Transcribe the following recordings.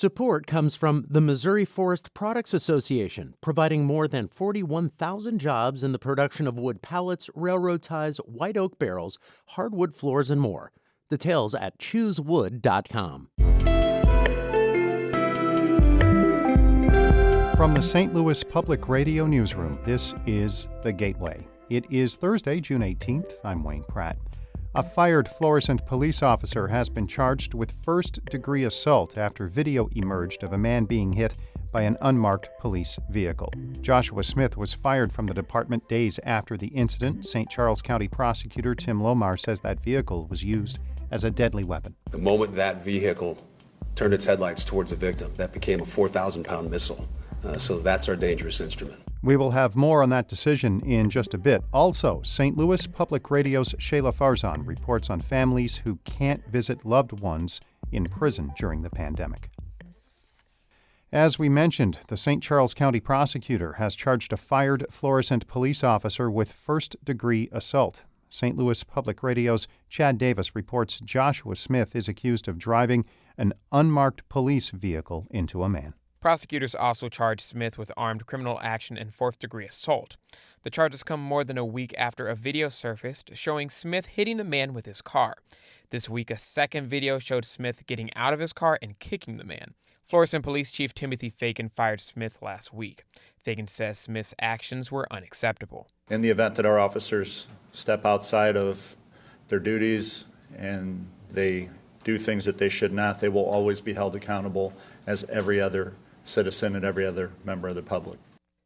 Support comes from the Missouri Forest Products Association, providing more than 41,000 jobs in the production of wood pallets, railroad ties, white oak barrels, hardwood floors, and more. Details at choosewood.com. From the St. Louis Public Radio Newsroom, this is The Gateway. It is Thursday, June 18th. I'm Wayne Pratt. A fired Florissant police officer has been charged with first-degree assault after video emerged of a man being hit by an unmarked police vehicle. Joshua Smith was fired from the department days after the incident. St. Charles County Prosecutor Tim Lomar says that vehicle was used as a deadly weapon. The moment that vehicle turned its headlights towards the victim, that became a 4,000-pound missile. So that's our dangerous instrument. We will have more on that decision in just a bit. Also, St. Louis Public Radio's Shayla Farzan reports on families who can't visit loved ones in prison during the pandemic. As we mentioned, the St. Charles County Prosecutor has charged a fired Florissant police officer with first-degree assault. St. Louis Public Radio's Chad Davis reports Joshua Smith is accused of driving an unmarked police vehicle into a man. Prosecutors also charged Smith with armed criminal action and fourth-degree assault. The charges come more than a week after a video surfaced showing Smith hitting the man with his car. This week, a second video showed Smith getting out of his car and kicking the man. Florissant Police Chief Timothy Fagan fired Smith last week. Fagan says Smith's actions were unacceptable. In the event that our officers step outside of their duties and they do things that they should not, they will always be held accountable as every other citizen and every other member of the public.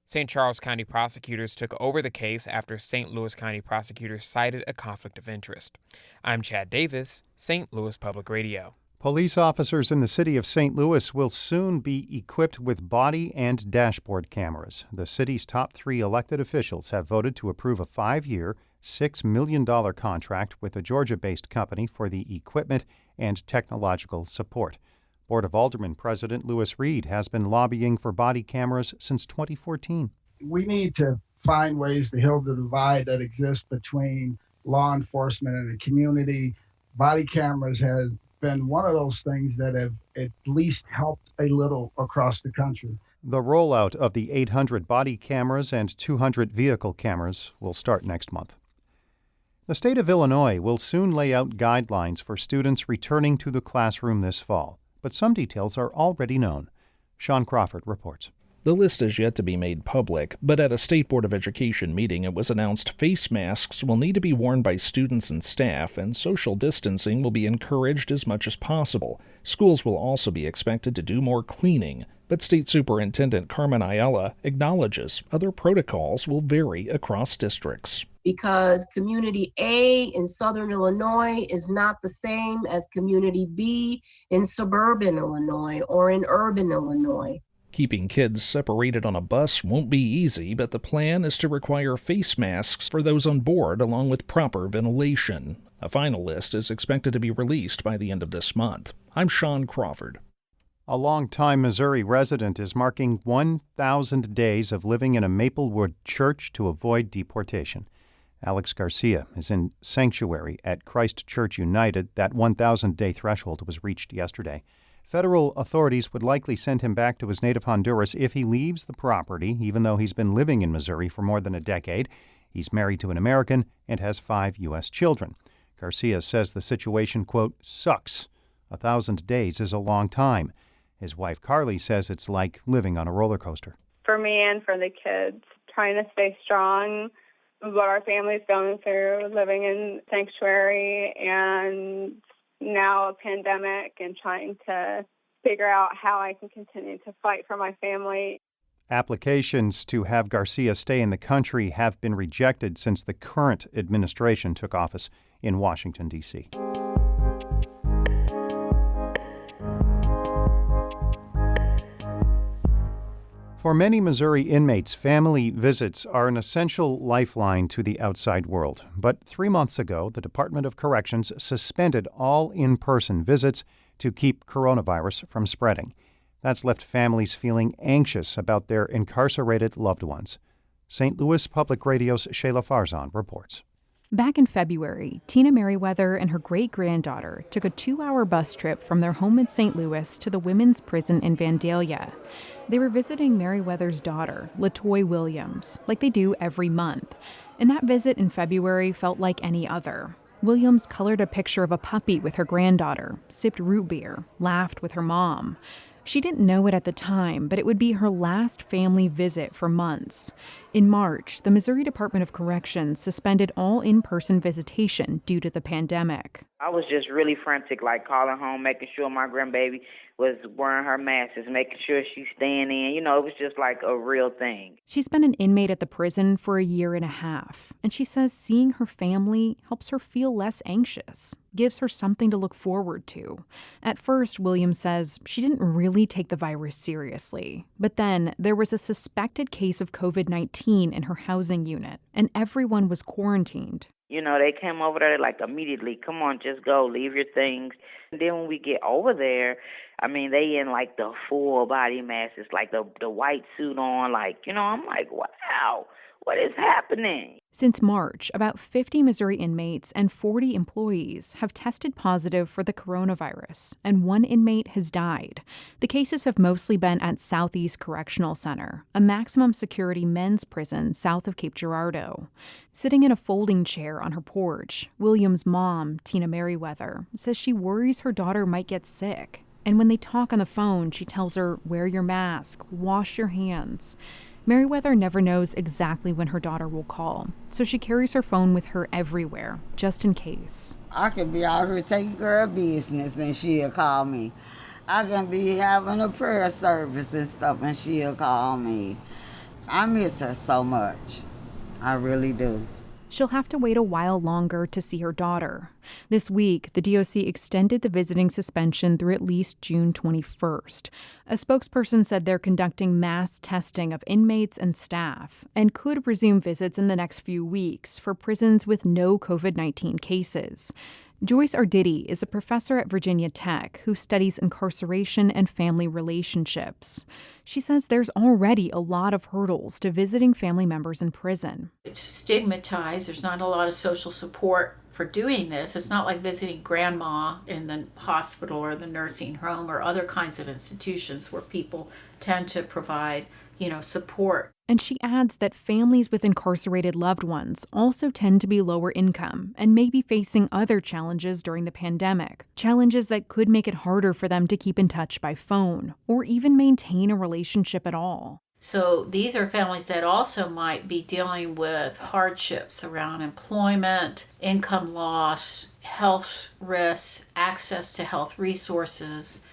St. Charles County prosecutors took over the case after St. Louis County prosecutors cited a conflict of interest. I'm Chad Davis, St. Louis Public Radio. Police officers in the city of St. Louis will soon be equipped with body and dashboard cameras. The city's top 3 elected officials have voted to approve a 5-year, $6 million contract with a Georgia-based company for the equipment and technological support. Board of Aldermen President Lewis Reed has been lobbying for body cameras since 2014. We need to find ways to heal the divide that exists between law enforcement and the community. Body cameras have been one of those things that have at least helped a little across the country. The rollout of the 800 body cameras and 200 vehicle cameras will start next month. The state of Illinois will soon lay out guidelines for students returning to the classroom this fall, but some details are already known. Sean Crawford reports. The list is yet to be made public, but at a State Board of Education meeting it was announced face masks will need to be worn by students and staff, and social distancing will be encouraged as much as possible. Schools will also be expected to do more cleaning, but State Superintendent Carmen Ayala acknowledges other protocols will vary across districts. Because Community A in Southern Illinois is not the same as Community B in suburban Illinois or in urban Illinois. Keeping kids separated on a bus won't be easy, but the plan is to require face masks for those on board along with proper ventilation. A final list is expected to be released by the end of this month. I'm Sean Crawford. A longtime Missouri resident is marking 1,000 days of living in a Maplewood church to avoid deportation. Alex Garcia is in sanctuary at Christ Church United. That 1,000-day threshold was reached yesterday. Federal authorities would likely send him back to his native Honduras if he leaves the property, even though he's been living in Missouri for more than a decade. He's married to an American and has 5 U.S. children. Garcia says the situation, quote, sucks. 1,000 days is a long time. His wife, Carly, says it's like living on a roller coaster. For me and for the kids, trying to stay strong, what our family's going through, living in sanctuary and now a pandemic, and trying to figure out how I can continue to fight for my family. Applications to have Garcia stay in the country have been rejected since the current administration took office in Washington, D.C. For many Missouri inmates, family visits are an essential lifeline to the outside world. But 3 months ago, the Department of Corrections suspended all in-person visits to keep coronavirus from spreading. That's left families feeling anxious about their incarcerated loved ones. St. Louis Public Radio's Shayla Farzan reports. Back in February, Tina Merriweather and her great-granddaughter took a 2-hour bus trip from their home in St. Louis to the women's prison in Vandalia. They were visiting Merriweather's daughter, LaToy Williams, like they do every month. And that visit in February felt like any other. Williams colored a picture of a puppy with her granddaughter, sipped root beer, laughed with her mom. She didn't know it at the time, but it would be her last family visit for months. In March, the Missouri Department of Corrections suspended all in-person visitation due to the pandemic. I was just really frantic, like calling home, making sure my grandbaby was wearing her masks, making sure she's staying in. It was just like a real thing. She's been an inmate at the prison for a year and a half, and she says seeing her family helps her feel less anxious, gives her something to look forward to. At first, Williams says she didn't really take the virus seriously. But then there was a suspected case of COVID-19 in her housing unit, and everyone was quarantined. They came over there like immediately, come on, just go, leave your things. And then when we get over there, they in like the full body masks, like the white suit on, I'm like, wow, what is happening? Since March, about 50 Missouri inmates and 40 employees have tested positive for the coronavirus, and one inmate has died. The cases have mostly been at Southeast Correctional Center, a maximum security men's prison south of Cape Girardeau. Sitting in a folding chair on her porch, Williams' mom, Tina Merriweather, says she worries her daughter might get sick. And when they talk on the phone, she tells her, wear your mask, wash your hands. Merriweather never knows exactly when her daughter will call, so she carries her phone with her everywhere, just in case. I could be out here taking care of business and she'll call me. I can be having a prayer service and stuff and she'll call me. I miss her so much. I really do. She'll have to wait a while longer to see her daughter. This week, the DOC extended the visiting suspension through at least June 21st. A spokesperson said they're conducting mass testing of inmates and staff and could resume visits in the next few weeks for prisons with no COVID-19 cases. Joyce Arditi is a professor at Virginia Tech who studies incarceration and family relationships. She says there's already a lot of hurdles to visiting family members in prison. It's stigmatized. There's not a lot of social support for doing this. It's not like visiting grandma in the hospital or the nursing home or other kinds of institutions where people tend to provide, support. And she adds that families with incarcerated loved ones also tend to be lower income and may be facing other challenges during the pandemic, challenges that could make it harder for them to keep in touch by phone or even maintain a relationship at all. So these are families that also might be dealing with hardships around employment, income loss, health risks, access to health resources,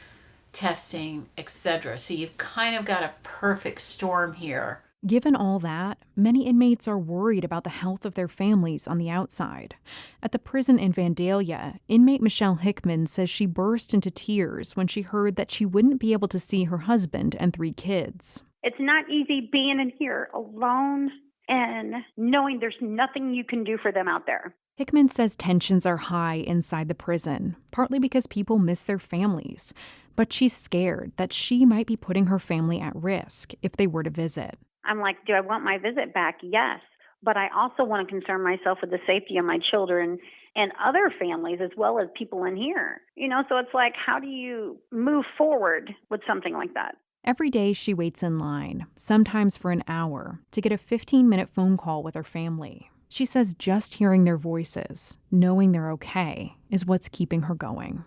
testing, etc. So you've kind of got a perfect storm here. Given all that, many inmates are worried about the health of their families on the outside. At the prison in Vandalia, inmate Michelle Hickman says she burst into tears when she heard that she wouldn't be able to see her husband and 3 kids. It's not easy being in here alone and knowing there's nothing you can do for them out there. Hickman says tensions are high inside the prison, partly because people miss their families. But she's scared that she might be putting her family at risk if they were to visit. I'm like, do I want my visit back? Yes. But I also want to concern myself with the safety of my children and other families as well as people in here. So it's like, how do you move forward with something like that? Every day she waits in line, sometimes for an hour, to get a 15-minute phone call with her family. She says just hearing their voices, knowing they're okay, is what's keeping her going.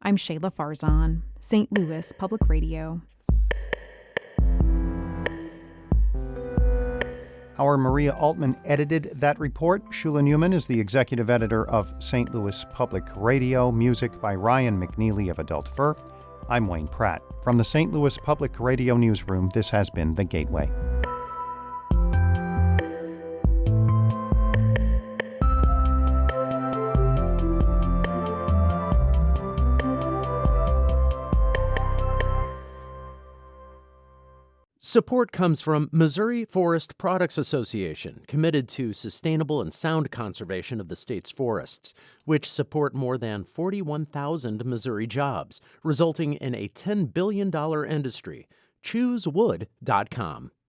I'm Shayla Farzan, St. Louis Public Radio. Our Maria Altman edited that report. Shula Newman is the executive editor of St. Louis Public Radio. Music by Ryan McNeely of Adult Fur. I'm Wayne Pratt. From the St. Louis Public Radio newsroom, this has been The Gateway. Support comes from Missouri Forest Products Association, committed to sustainable and sound conservation of the state's forests, which support more than 41,000 Missouri jobs, resulting in a $10 billion industry. ChooseWood.com.